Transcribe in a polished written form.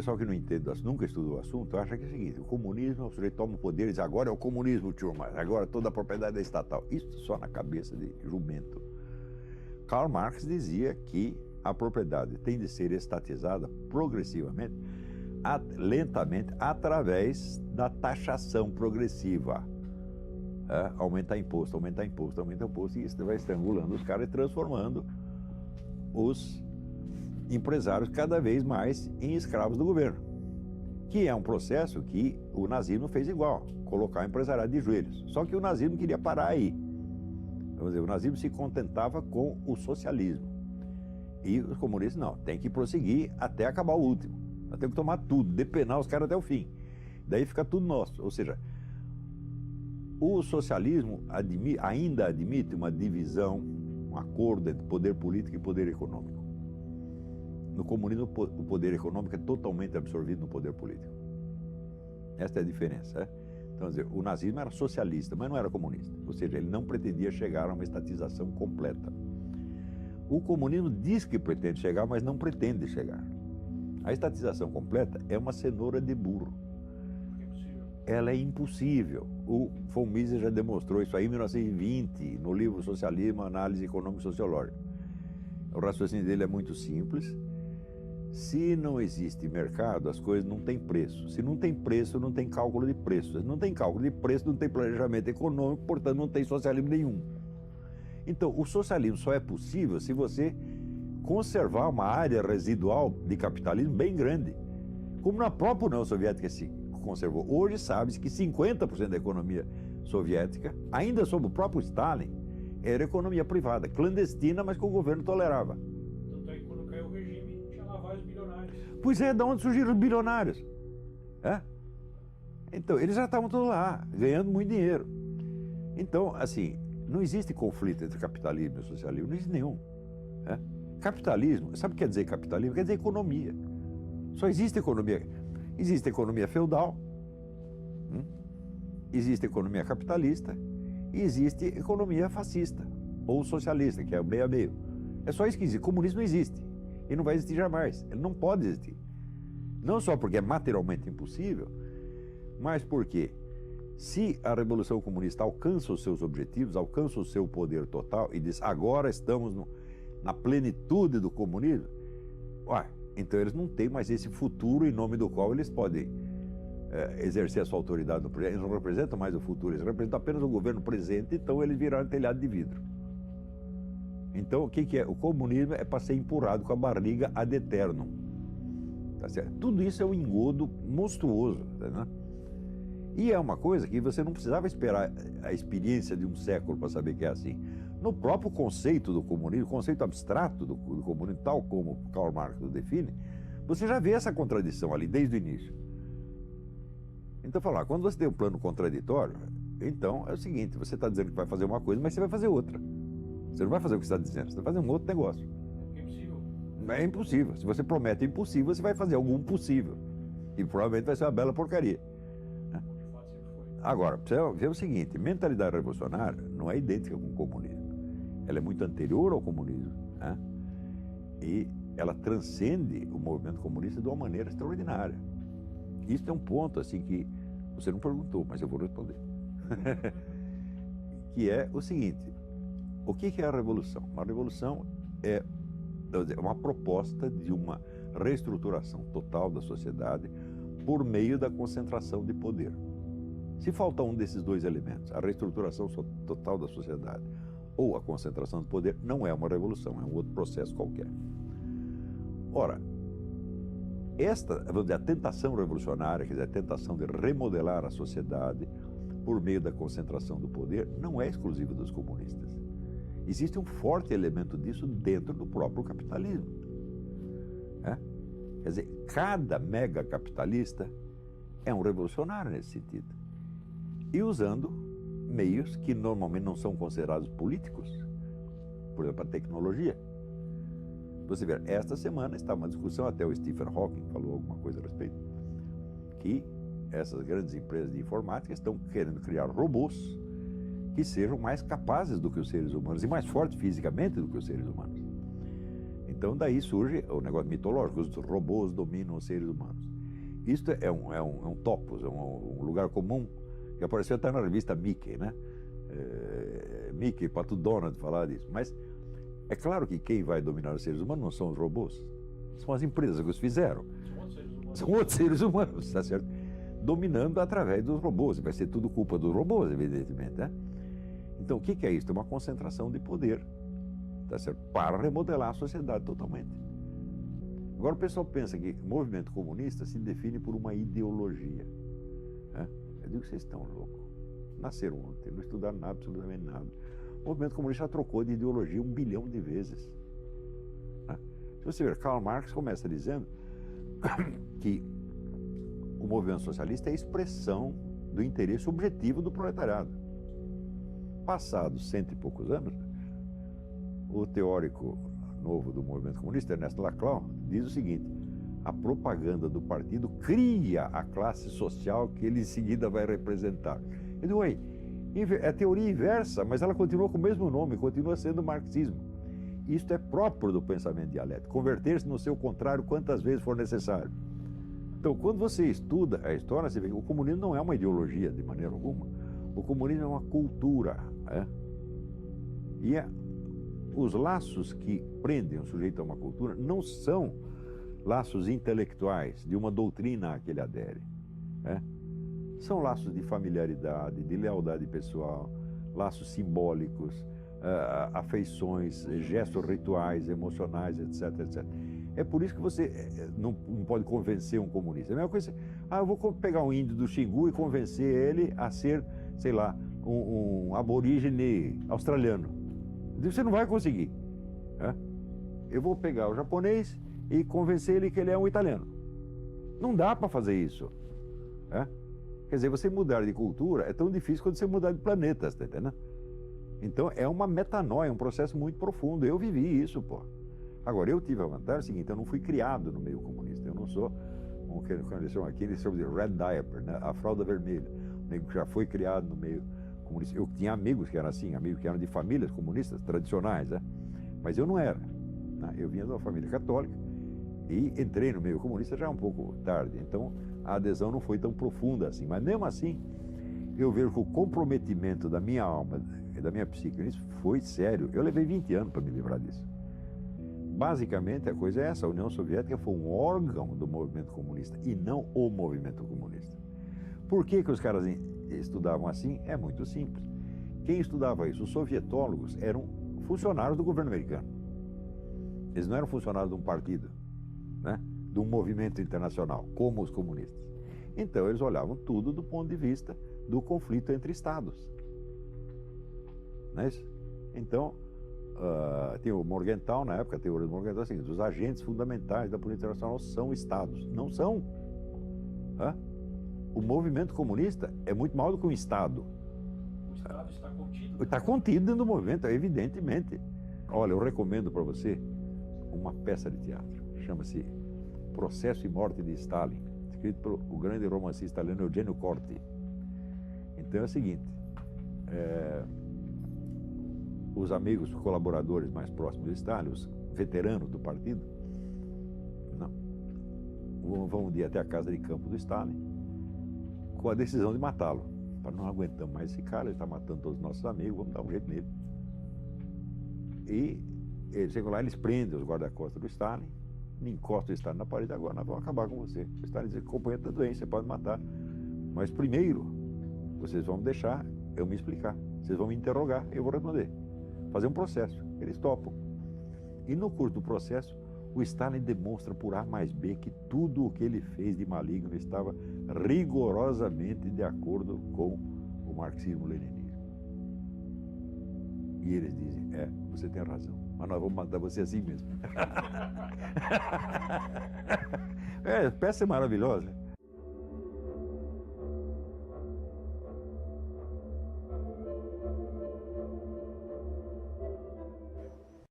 pessoal que não entende, nunca estudou o assunto, acha que é o seguinte: o comunismo, o sujeito toma o poder e diz, agora é o comunismo, turma, agora toda a propriedade é estatal. Isso só na cabeça de jumento. Karl Marx dizia que a propriedade tem de ser estatizada progressivamente, lentamente, através da taxação progressiva. Aumentar imposto, aumentar imposto, aumentar imposto, e isso vai estrangulando os caras e transformando os empresários cada vez mais em escravos do governo, que é um processo que o nazismo fez igual, colocar o empresariado de joelhos. Só que o nazismo queria parar aí. Vamos dizer, o nazismo se contentava com o socialismo. E os comunistas não, tem que prosseguir até acabar o último. Nós temos que tomar tudo, depenar os caras até o fim. Daí fica tudo nosso. Ou seja, o socialismo ainda admite uma divisão, um acordo entre poder político e poder econômico. No comunismo, o poder econômico é totalmente absorvido no poder político. Esta é a diferença. Então, quer dizer, o nazismo era socialista, mas não era comunista. Ou seja, ele não pretendia chegar a uma estatização completa. O comunismo diz que pretende chegar, mas não pretende chegar. A estatização completa é uma cenoura de burro. Ela é impossível. O von Mises já demonstrou isso aí em 1920, no livro Socialismo, Análise Econômico-Sociológica. O raciocínio dele é muito simples. Se não existe mercado, as coisas não têm preço. Se não tem preço, não tem cálculo de preço. Se não tem cálculo de preço, não tem planejamento econômico, portanto não tem socialismo nenhum. Então, o socialismo só é possível se você conservar uma área residual de capitalismo bem grande, como na própria União Soviética se conservou. Hoje sabe-se que 50% da economia soviética, ainda sob o próprio Stalin, era economia privada, clandestina, mas que o governo tolerava. Tanto é que quando caiu o regime, tinha lá vários bilionários. Pois é, de onde surgiram os bilionários? Então, eles já estavam todos lá, ganhando muito dinheiro. Então, assim, não existe conflito entre capitalismo e socialismo, não existe nenhum. Capitalismo, sabe o que quer dizer capitalismo? Quer dizer economia. Só existe economia. Existe economia feudal, existe economia capitalista e existe economia fascista ou socialista, que é o meio a meio. É só isso que existe. Comunismo não existe e não vai existir jamais. Ele não pode existir. Não só porque é materialmente impossível, mas porque se a Revolução Comunista alcança os seus objetivos, alcança o seu poder total e diz, agora estamos na plenitude do comunismo, então eles não têm mais esse futuro em nome do qual eles podem exercer a sua autoridade no presente. Eles não representam mais o futuro, eles representam apenas o governo presente, então eles viraram telhado de vidro. Então o que é? O comunismo é para ser empurrado com a barriga ad eternum. Tá certo? Tudo isso é um engodo monstruoso, né? E é uma coisa que você não precisava esperar a experiência de um século para saber que é assim. No próprio conceito do comunismo, conceito abstrato do comunismo, tal como Karl Marx o define, você já vê essa contradição ali desde o início. Então, quando você tem um plano contraditório, então é o seguinte, você está dizendo que vai fazer uma coisa, mas você vai fazer outra. Você não vai fazer o que você está dizendo, você vai fazer um outro negócio. É impossível. É impossível. Se você promete impossível, você vai fazer algum possível. E provavelmente vai ser uma bela porcaria. Agora, você vê o seguinte, mentalidade revolucionária não é idêntica com o comunismo. Ela é muito anterior ao comunismo, e ela transcende o movimento comunista de uma maneira extraordinária. Isso é um ponto assim que você não perguntou, mas eu vou responder. Que é o seguinte, o que é a revolução? Uma revolução é uma proposta de uma reestruturação total da sociedade por meio da concentração de poder. Se falta um desses dois elementos, a reestruturação total da sociedade ou a concentração de poder, não é uma revolução, é um outro processo qualquer. Ora, a tentação revolucionária, quer dizer, a tentação de remodelar a sociedade por meio da concentração do poder, não é exclusiva dos comunistas. Existe um forte elemento disso dentro do próprio capitalismo. Quer dizer, cada mega capitalista é um revolucionário nesse sentido. E usando meios que normalmente não são considerados políticos, por exemplo, a tecnologia. Você vê, esta semana está uma discussão, até o Stephen Hawking falou alguma coisa a respeito, que essas grandes empresas de informática estão querendo criar robôs que sejam mais capazes do que os seres humanos e mais fortes fisicamente do que os seres humanos. Então daí surge o negócio mitológico, os robôs dominam os seres humanos. Isto é um topos, um lugar comum que apareceu até na revista Mickey, né? Mickey, Pato Donald falar disso. Mas é claro que quem vai dominar os seres humanos não são os robôs, são as empresas que os fizeram. São outros seres humanos, tá certo? Dominando através dos robôs. Vai ser tudo culpa dos robôs, evidentemente, né? Então, o que é isso? É uma concentração de poder, tá certo? Para remodelar a sociedade totalmente. Agora, o pessoal pensa que o movimento comunista se define por uma ideologia, né? Eu digo que vocês estão loucos. Nasceram ontem, não estudaram nada, absolutamente nada. O movimento comunista já trocou de ideologia 1 bilhão de vezes, né? Se você ver, Karl Marx começa dizendo que o movimento socialista é a expressão do interesse objetivo do proletariado. Passados 100 e poucos anos, o teórico novo do movimento comunista, Ernesto Laclau, diz o seguinte: a propaganda do partido cria a classe social que ele em seguida vai representar. Eu digo, ué, é teoria inversa, mas ela continua com o mesmo nome, continua sendo marxismo. Isto é próprio do pensamento dialético, converter-se no seu contrário quantas vezes for necessário. Então, quando você estuda a história, você vê que o comunismo não é uma ideologia de maneira alguma. O comunismo é uma cultura, né? E os laços que prendem o sujeito a uma cultura não são laços intelectuais de uma doutrina a que ele adere, né? São laços de familiaridade, de lealdade pessoal, laços simbólicos, afeições, gestos rituais, emocionais, etc, etc. É por isso que você não pode convencer um comunista. É a mesma coisa, eu vou pegar um índio do Xingu e convencer ele a ser, sei lá, um aborígene australiano. Você não vai conseguir, né? Eu vou pegar o japonês e convencer ele que ele é um italiano. Não dá para fazer isso, né? Quer dizer, você mudar de cultura é tão difícil quanto você mudar de planeta, tá entendendo? Então é uma metanoia, um processo muito profundo. Eu vivi isso, pô. Agora, eu tive a vantagem seguinte: eu não fui criado no meio comunista. Eu não sou, como eles chamam aqui, eles chamam de red diaper, né? A fralda vermelha. O nego que já foi criado no meio comunista. Eu tinha amigos que eram assim, amigos que eram de famílias comunistas tradicionais, né? Mas eu não era, né? Eu vinha de uma família católica e entrei no meio comunista já um pouco tarde. Então, a adesão não foi tão profunda assim. Mas mesmo assim, eu vejo que o comprometimento da minha alma e da minha psique nisso foi sério. Eu levei 20 anos para me livrar disso. Basicamente, a coisa é essa: a União Soviética foi um órgão do movimento comunista e não o movimento comunista. Por que os caras estudavam assim? É muito simples. Quem estudava isso? Os sovietólogos eram funcionários do governo americano. Eles não eram funcionários de um partido, né? De um movimento internacional, como os comunistas. Então, eles olhavam tudo do ponto de vista do conflito entre estados. Não é isso? Então, tem o Morgenthau, na época, a teoria do Morgenthau, assim: os agentes fundamentais da política internacional são estados. Não são. O movimento comunista é muito maior do que um estado. O estado está contido? Está contido dentro do movimento, evidentemente. Olha, eu recomendo para você uma peça de teatro. Chama-se Processo e Morte de Stalin, escrito pelo grande romancista italiano Eugenio Corti. Então é o seguinte: os amigos, os colaboradores mais próximos de Stalin, os veteranos do partido, vão um dia até a casa de campo do Stalin com a decisão de matá-lo. Para não aguentamos mais esse cara, ele está matando todos os nossos amigos, vamos dar um jeito nele. E eles chegam lá, eles prendem os guarda-costas do Stalin, encostam o Stalin na parede: agora nós vamos acabar com você. O Stalin diz: companheiro da doença, você pode matar, mas primeiro vocês vão deixar eu me explicar, vocês vão me interrogar, eu vou responder, fazer um processo. Eles topam. E no curso do processo, o Stalin demonstra por A mais B que tudo o que ele fez de maligno estava rigorosamente de acordo com o marxismo-leninismo. E eles dizem: você tem razão, mas nós vamos matar você assim mesmo. Peça maravilhosa.